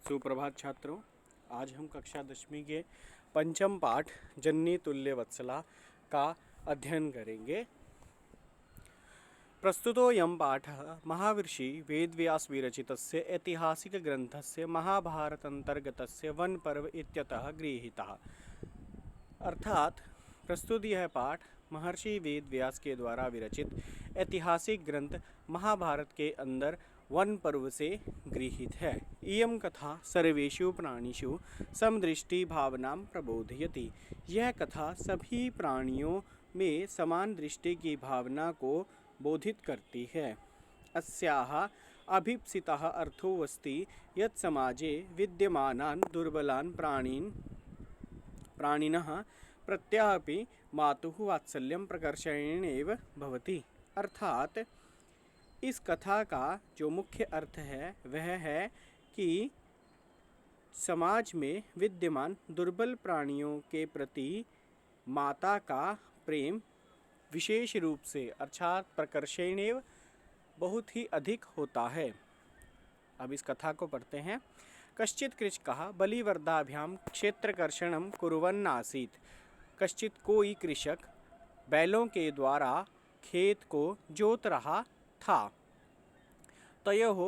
सुप्रभात छात्रों। आज हम कक्षा 10वीं के पंचम पाठ जननी तुल्य वत्सला का अध्ययन करेंगे। प्रस्तुतोऽयं पाठः महाऋषि वेदव्यास विरचितस्य ऐतिहासिकग्रन्थस्य महाभारतान्तर्गतस्य वन पर्व इत्यतः गृहीतः। अर्थात प्रस्तुत यह पाठ महर्षि वेदव्यास के द्वारा विरचित ऐतिहासिक ग्रंथ महाभारत के अंदर वन पर्व से गृहीत है। इयं कथा सर्वेषु प्राणिषु समदृष्टि भावनां प्रबोधयति। यह कथा सभी प्राणियों में समान दृष्टि की भावना को बोधित करती है। अस्याः अभीप्सितः अर्थो अस्ति यत् समाजे विद्यमानान् दुर्बलान् प्राणिनः प्रत्यापि मातुः वात्सल्यं प्रकर्षणेनैव भवति। अर्थात इस कथा का जो मुख्य अर्थ है वह है कि समाज में विद्यमान दुर्बल प्राणियों के प्रति माता का प्रेम विशेष रूप से अर्थात प्रकर्षणेव बहुत ही अधिक होता है। अब इस कथा को पढ़ते हैं। कश्चित् कृषकः बलिवर्दाभ्यां क्षेत्रकर्षणं कुर्वन् आसीत्। कश्चित् कोई कृषक बैलों के द्वारा खेत को जोत रहा था। तयोः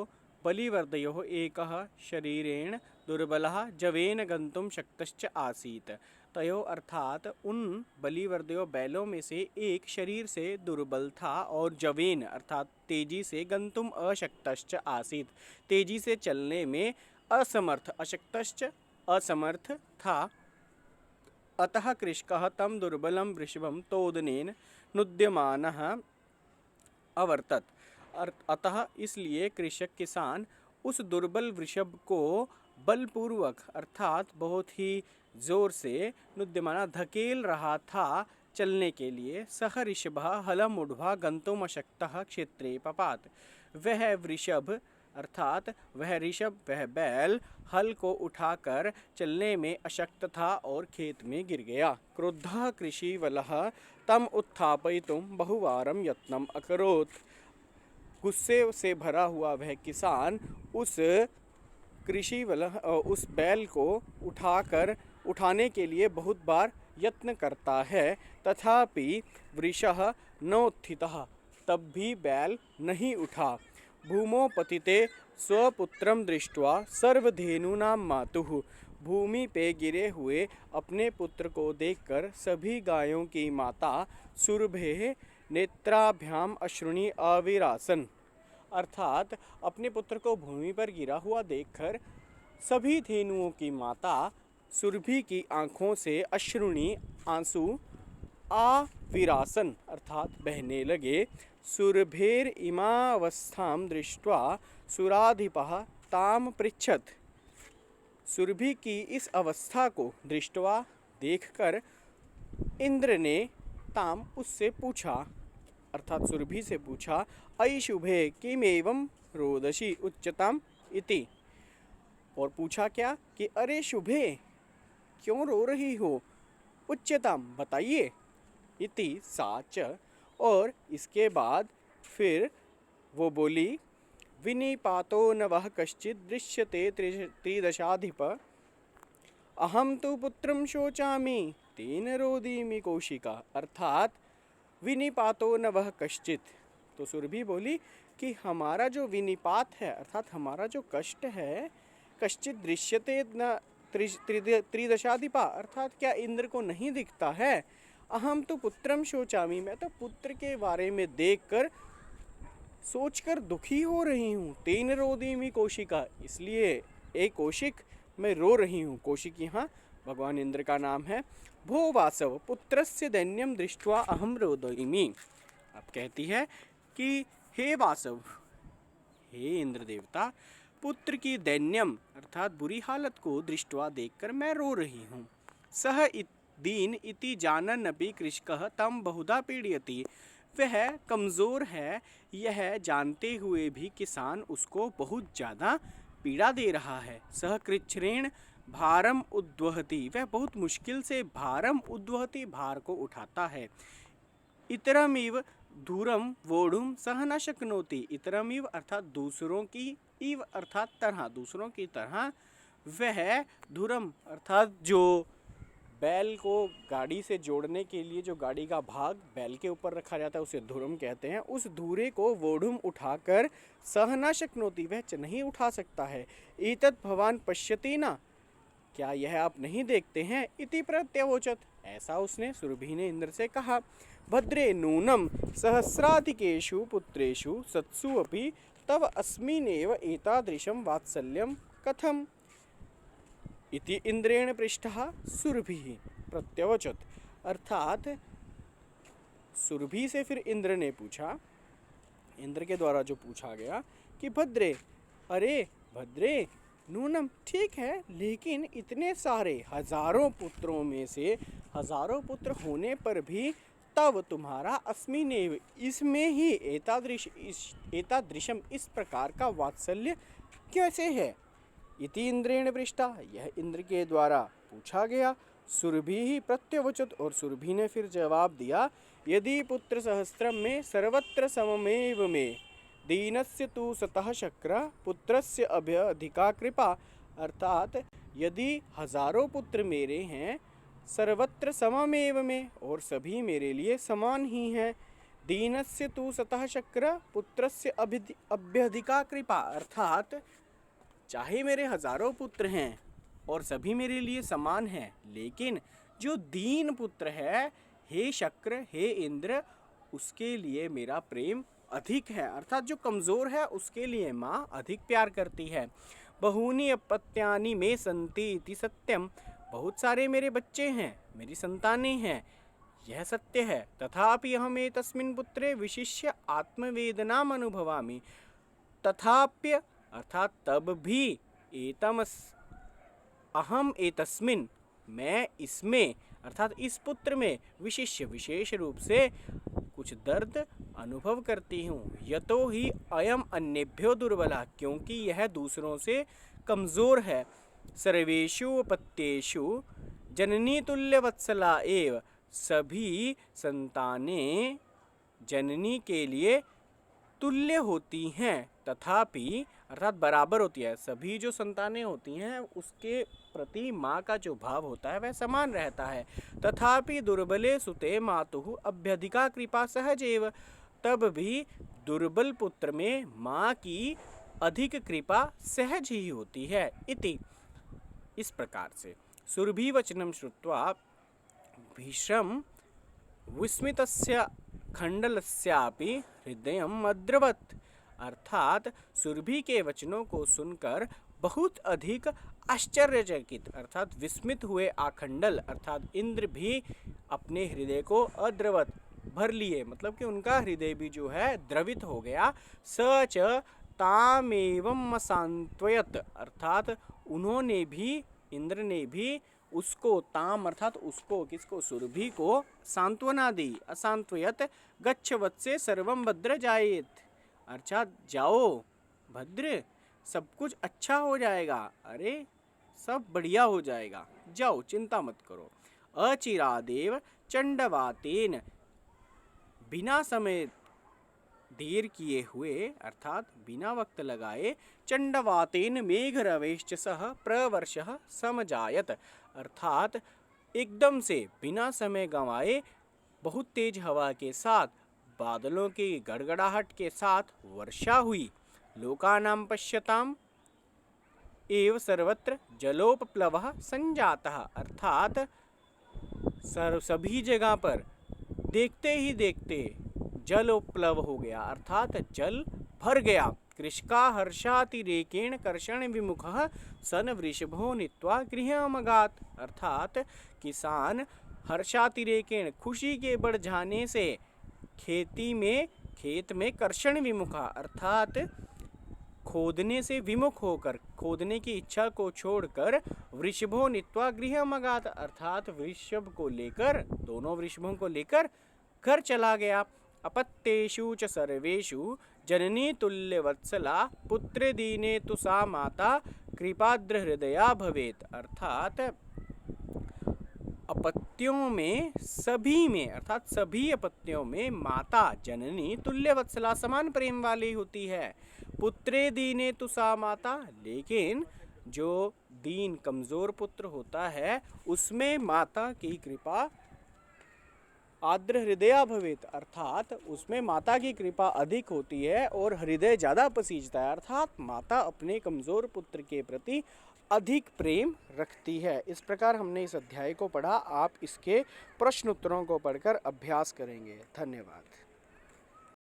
बलिवर्दयोः एकः शरीरेण दुर्बलः जवेन गन्तुं शक्तश्च आसीत्। तयोः अर्थात उन बलिवर्दयोः बैलों में से एक शरीर से दुर्बल था और जवेन अर्थात तेजी से गन्तुम अशक्तश्च आसीत्, तेजी से चलने में असमर्थ, अशक्तश्च असमर्थ था। अतः कृषकः तं दुर्बलं वृषभं तोदनेन नुद्यमानः अवर्तत। अतः इसलिए कृषक किसान उस दुर्बल वृषभ को बलपूर्वक अर्थात बहुत ही जोर से नुद्यमाना धकेल रहा था चलने के लिए। सह ऋषभः हलमुढ्वा गन्तुमशक्तः क्षेत्रे पपात। वह वृषभ अर्थात वह बैल हल को उठाकर चलने में अशक्त था और खेत में गिर गया। क्रुद्धः कृषीवलः तम उत्थापयितुं बहुवारं यत्नम् अकरोत्। गुस्से से भरा हुआ वह किसान उस बैल को उठाने के लिए बहुत बार यत्न करता है, तथापि वृषः न उत्थितः, तब भी बैल नहीं उठा। भूमौ पतिते स्वपुत्रं दृष्ट्वा सर्वधेनूनां मातुः। भूमि पे गिरे हुए अपने पुत्र को देखकर सभी गायों की माता सुरभेः नेत्राभ्याम अश्रुणि अविरासन। अर्थात अपने पुत्र को भूमि पर गिरा हुआ देखकर सभी धेनुओं की माता सुरभि की आंखों से अश्रुणि आंसू आविरासन अर्थात बहने लगे। सुरभेर इमावस्थां दृष्ट्वा सुराधिपः ताम पृच्छत। सुरभि की इस अवस्था को दृष्टवा देखकर इंद्र ने ताम उससे पूछा अर्थात सुरभि से पूछा, अयि शुभे किमेवं रोदसी उच्चताम इति। और पूछा क्या कि अरे शुभे क्यों रो रही हो, उच्चताम बताइए, इति साच। और इसके बाद फिर वो बोली, विनिपातो न वह कश्चित् दृश्यते त्रिदशाधिप। अहम तो पुत्रं शोचामि तेन रोदीमि कौशिका। अर्थात विनिपातो न वह कश्चित्, तो सुरभि बोली कि हमारा जो विनिपात है अर्थात हमारा जो कष्ट है, कश्चित् दृश्यते न त्रिदशाधिपा अर्थात क्या इंद्र को नहीं दिखता है। अहम तो पुत्रम शोचामि, मैं तो पुत्र के बारे में देखकर सोचकर दुखी हो रही हूँ। तेन रोदीमि कौशिका, इसलिए एक कौशिक मैं रो रही हूँ। कौशिक यहाँ भगवान इंद्र का नाम है। भो वासव पुत्रस्य दैन्यम दृष्ट्वा अहम रोदीमि। अब कहती है कि हे वासव, हे इंद्र देवता, पुत्र की दैन्यम अर्थात बुरी हालत को दृष्टवा देखकर मैं रो रही हूँ। सह दीन इति जानन्नपि कृषकः तम बहुधा पीड़यति। वह कमज़ोर है यह जानते हुए भी किसान उसको बहुत ज़्यादा पीड़ा दे रहा है। सह कृच्छ्रेण भारम उद्वहति, वह बहुत मुश्किल से भारम उद्वहति भार को उठाता है। इतरमिव दूरम वोढ़ुम सह न शक्नोति। इतरमिव अर्थात दूसरों की, इव अर्थात तरह, दूसरों की तरह वह धुरम अर्थात जो बैल को गाड़ी से जोड़ने के लिए जो गाड़ी का भाग बैल के ऊपर रखा जाता है उसे धुरम कहते हैं, उस धुरे को वोढ़ुम उठाकर सह न शक्नोति, वह नहीं उठा सकता है। एतत् भवान पश्यति न, क्या यह आप नहीं देखते हैं? इति प्रत्यवोचत, ऐसा उसने सुरभि ने इंद्र से कहा। भद्रे नूनम सहस्राधिकेषु पुत्रेषु सत्सु अपि तव अस्मिनेव एतादृशं वात्सल्यं कथम् इति इंद्रेण पृष्ठः सुरभिः प्रत्यवचत। अर्थात सुरभि से फिर इंद्र ने पूछा, इंद्र के द्वारा जो पूछा गया कि भद्रे, अरे भद्रे, नूनम ठीक है, लेकिन इतने सारे हजारों पुत्रों में से हजारों पुत्र होने पर भी तब तुम्हारा अस्मिनेव इसमें ही एतादृशम इस प्रकार का वात्सल्य कैसे है? इति इंद्रेण पृष्ठा, यह इंद्र के द्वारा पूछा गया। सुरभि ही प्रत्यवचत, और सुरभि ने फिर जवाब दिया, यदि पुत्र सहस्त्रम में सर्वत्र सममेव में दीनस्य तु सतः शक्र पुत्रस्य अभ्यधिका कृपा। अर्थात यदि हजारों पुत्र मेरे हैं सर्वत्र सममेव में, और सभी मेरे लिए समान ही हैं, दीनस्य तु सतः शक्र पुत्रस्य अभ्यधिका कृपा। अर्थात चाहे मेरे हजारों पुत्र हैं और सभी मेरे लिए समान हैं, लेकिन जो दीन पुत्र है, हे शक्र, हे इंद्र, उसके लिए मेरा प्रेम अधिक है। अर्थात जो कमज़ोर है उसके लिए माँ अधिक प्यार करती है। बहूनि अपत्यानि में सन्ति इति सत्यम, बहुत सारे मेरे बच्चे हैं, मेरी संतानें हैं, यह सत्य है। तथापि अहम एतस्मिन् पुत्रे विशिष्य आत्मवेदनाम अनुभवामि। तथाप्य अर्थात तब भी अहम एतस्मिन्, मैं इसमें अर्थात इस पुत्र में विशिष्य विशेष रूप से कुछ दर्द अनुभव करती हूँ। यतो ही अयम अन्येभ्यो दुर्बला, क्योंकि यह दूसरों से कमज़ोर है। सर्वेषु अपत्येषु जननी तुल्य वत्सला एव, सभी संतानें जननी के लिए तुल्य होती हैं, तथापि अर्थात बराबर होती है। सभी जो संतानें होती हैं उसके प्रति माँ का जो भाव होता है वह समान रहता है। तथापि दुर्बले सुते मातुः अभ्यधिका कृपा सहजेव, तब भी दुर्बल पुत्र में माँ की अधिक कृपा सहज ही होती है। इति, इस प्रकार से सुरभि वचनम श्रुत्वा भीष्म विस्मितस्य खंडलस्यापि हृदयम अद्रवत्। अर्थात सुरभि के वचनों को सुनकर बहुत अधिक आश्चर्यचकित अर्थात विस्मित हुए आखंडल अर्थात इंद्र भी अपने हृदय को अद्रवत भर लिए, मतलब कि उनका हृदय भी जो है द्रवित हो गया। सच तामेवं सांत्वयत, अर्थात उन्होंने भी, इंद्र ने भी उसको, ताम अर्थात उसको, किसको, सुरभि को सांत्वना दी। असांत्वयत गच्छ वत्से सर्वं भद्र जायेत, अर्थात जाओ भद्र, सब कुछ अच्छा हो जाएगा, अरे सब बढ़िया हो जाएगा, जाओ चिंता मत करो। अचिरादेव चंडवातेन, बिना समय देर किए हुए अर्थात बिना वक्त लगाए, चंडवातेन मेघरवेश्च सह प्रवर्षः समजायत, अर्थात एकदम से बिना समय गंवाए बहुत तेज हवा के साथ बादलों की गड़गड़ाहट के साथ वर्षा हुई। लोकानां पश्यताम एव सर्वत्र जलोपप्लवः संजातः, अर्थात सभी जगह पर देखते ही देखते जलोपप्लव हो गया, अर्थात जल भर गया। कृषका हर्षातिरेकेण कर्षण विमुखः सन वृषभो नीत्वा गृहमगात, अर्थात किसान हर्षातिरेकेण, खुशी के बढ़ जाने से खेत में कर्षण विमुखा, अर्थात खोदने से विमुख होकर, खोदने की इच्छा को छोड़कर, वृषभो नीत्वा गृहमगात, अर्थात वृषभ को लेकर, दोनों वृषभों को लेकर घर चला गया। अपत्येषु च सर्वेषु जननी तुल्य वत्सला पुत्र दीने तु सा माता कृपाद्र हृदया भवेत, अर्थात अपत्यों में, सभी में, अर्थात सभी अपत्यों में माता जननी तुल्य वत्सला समान प्रेम वाली होती है। पुत्रे दीने तु सा माता, लेकिन जो दीन कमज़ोर पुत्र होता है उसमें माता की कृपा आर्द्र हृदया भवेत, अर्थात उसमें माता की कृपा अधिक होती है और हृदय ज़्यादा पसीजता है, अर्थात माता अपने कमज़ोर पुत्र के प्रति अधिक प्रेम रखती है। इस प्रकार हमने इस अध्याय को पढ़ा। आप इसके प्रश्न उत्तरों को पढ़कर अभ्यास करेंगे। धन्यवाद।